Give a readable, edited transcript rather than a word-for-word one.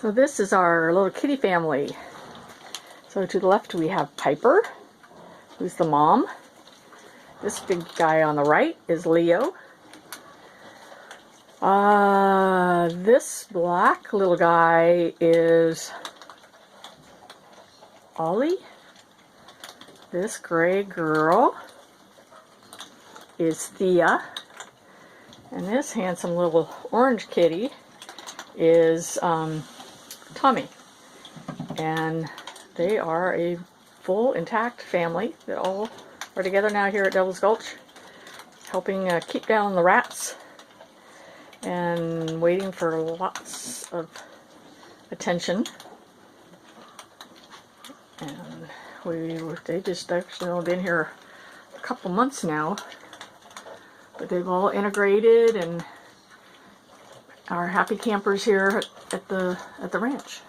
So this is our little kitty family. So to the left we have Piper, who's the mom. This big guy on the right is Leo. This black little guy is Ollie. This gray girl is Thea. And this handsome little orange kitty is Tommy. And they are a full intact family. They all are together now here at Devil's Gulch, helping keep down the rats and waiting for lots of attention. And they just actually only been here a couple months now, but they've all integrated and are happy campers here at the ranch.